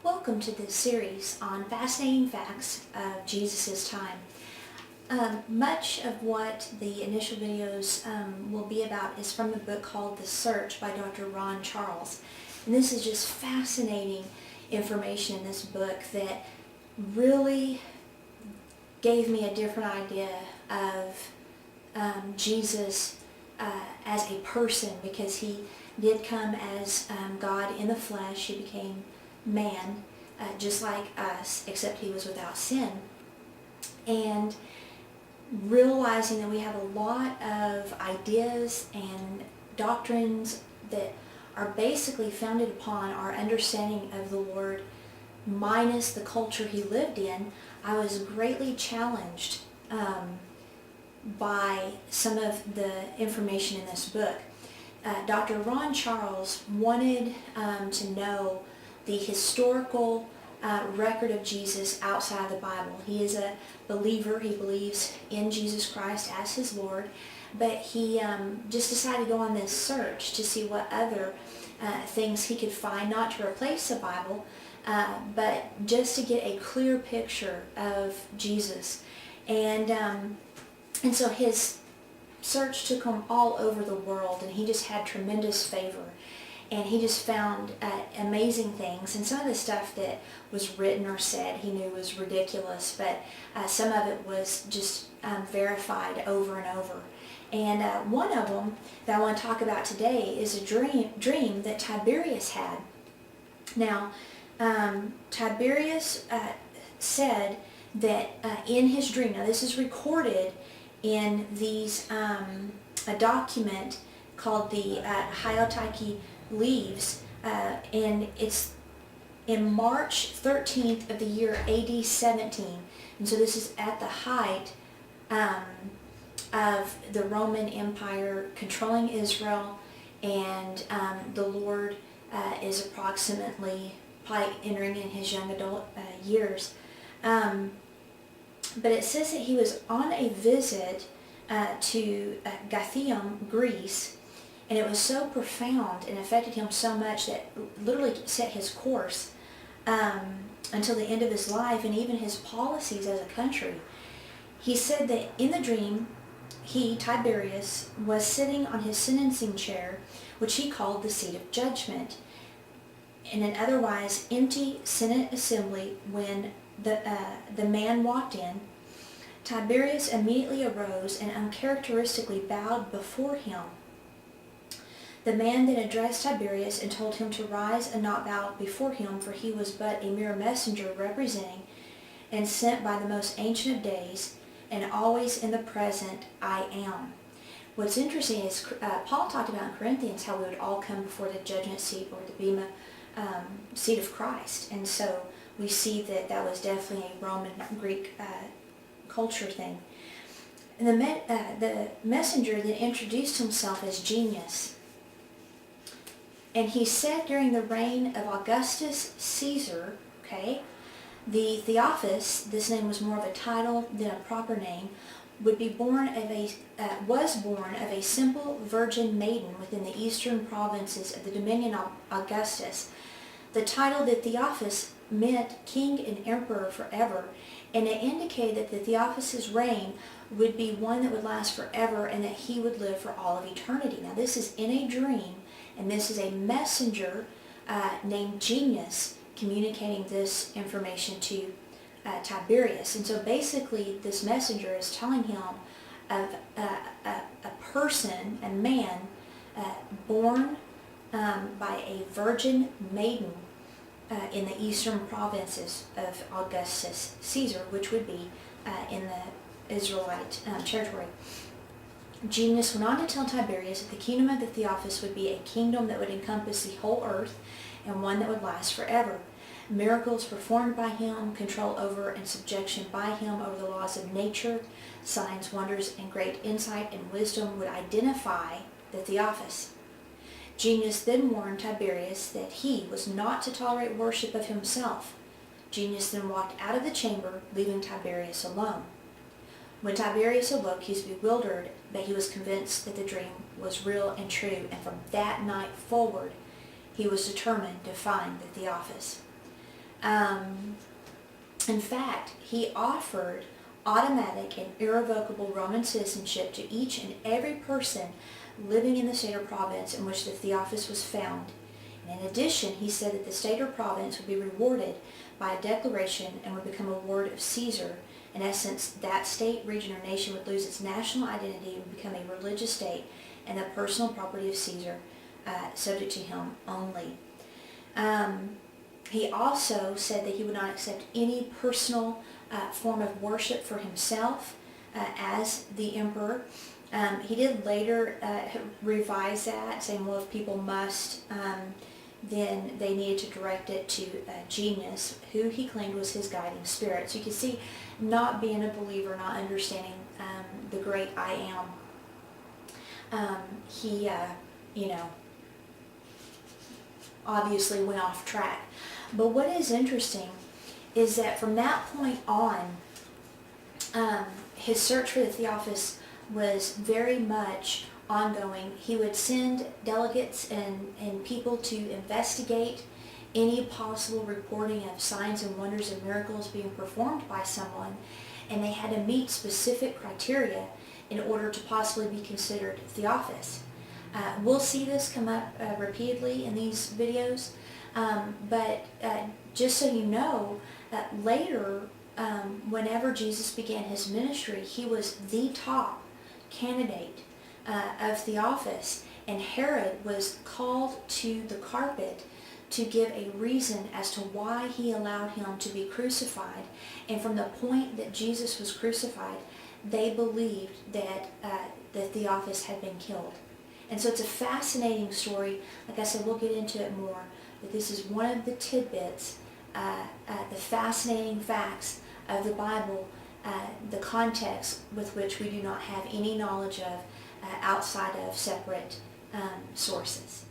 Welcome to this series on fascinating facts of Jesus' time. Much of what the initial videos will be about is from the book called The Search by Dr. Ron Charles. And this is just fascinating information in this book that really gave me a different idea of Jesus as a person, because he did come as God in the flesh. He became man, just like us, except he was without sin. And realizing that we have a lot of ideas and doctrines that are basically founded upon our understanding of the Lord minus the culture he lived in, I was greatly challenged by some of the information in this book. Dr. Ron Charles wanted to know the historical record of Jesus outside of the Bible. He is a believer. He believes in Jesus Christ as his Lord, but he just decided to go on this search to see what other things he could find, not to replace the Bible, but just to get a clear picture of Jesus. And so his search took him all over the world, and he just had tremendous favor. And he just found amazing things. And some of the stuff that was written or said he knew was ridiculous, but some of it was just verified over and over. And one of them that I want to talk about today is a dream that Tiberius had. Now, Tiberius said that in his dream, now this is recorded in a document called the Hyotiki Leaves, and it's in March 13th of the year AD 17. And so this is at the height of the Roman Empire controlling Israel, and the Lord is approximately probably entering in his young adult years. But it says that he was on a visit to Gathium, Greece, and it was so profound and affected him so much that literally set his course until the end of his life, and even his policies as a country. He said that in the dream, he, Tiberius, was sitting on his sentencing chair, which he called the seat of judgment, in an otherwise empty Senate assembly. When the man walked in, Tiberius immediately arose and uncharacteristically bowed before him. The man then addressed Tiberius and told him to rise and not bow before him, for he was but a mere messenger representing and sent by the most ancient of days, and always in the present I am. What's interesting is Paul talked about in Corinthians how we would all come before the judgment seat, or the bema seat of Christ. And so we see that that was definitely a Roman Greek culture thing. And the messenger then introduced himself as Genius. And he said during the reign of Augustus Caesar, the Theosphus, this name was more of a title than a proper name, was born of a simple virgin maiden within the eastern provinces of the dominion of Augustus. The title that Theosphus meant king and emperor forever, and it indicated that the Theophilus' reign would be one that would last forever, and that he would live for all of eternity. Now this is in a dream, and this is a messenger named Genius communicating this information to Tiberius. And so basically this messenger is telling him of a person, a man, born by a virgin maiden in the eastern provinces of Augustus Caesar, which would be in the Israelite territory. Genius went on to tell Tiberius that the kingdom of the Theosphus would be a kingdom that would encompass the whole earth, and one that would last forever. Miracles performed by him, control over and subjection by him over the laws of nature, signs, wonders, and great insight and wisdom would identify the Theosphus. Genius then warned Tiberius that he was not to tolerate worship of himself. Genius then walked out of the chamber, leaving Tiberius alone. When Tiberius awoke, he was bewildered, but he was convinced that the dream was real and true, and from that night forward, he was determined to find the Theosphus. In fact, he offered automatic and irrevocable Roman citizenship to each and every person living in the state or province in which the Theosphus was found. And in addition, he said that the state or province would be rewarded by a declaration and would become a ward of Caesar. In essence, that state, region, or nation would lose its national identity and would become a religious state and the personal property of Caesar, subject to him only. He also said that he would not accept any personal form of worship for himself as the emperor. He did later revise that, saying, well, if people must, then they needed to direct it to Genius, who he claimed was his guiding spirit. So you can see, not being a believer, not understanding the great I am, he, obviously went off track. But what is interesting is that from that point on, his search for the Theosphus was very much ongoing. He would send delegates and people to investigate any possible reporting of signs and wonders and miracles being performed by someone, and they had to meet specific criteria in order to possibly be considered Theosphus. We'll see this come up repeatedly in these videos, but just so you know, later, whenever Jesus began his ministry, he was the top candidate of Theosphus, and Herod was called to the carpet to give a reason as to why he allowed him to be crucified. And from the point that Jesus was crucified, they believed that the Theosphus had been killed. And so it's a fascinating story. Like I said, we'll get into it more, but this is one of the tidbits, the fascinating facts of the Bible, the context with which we do not have any knowledge of outside of separate sources.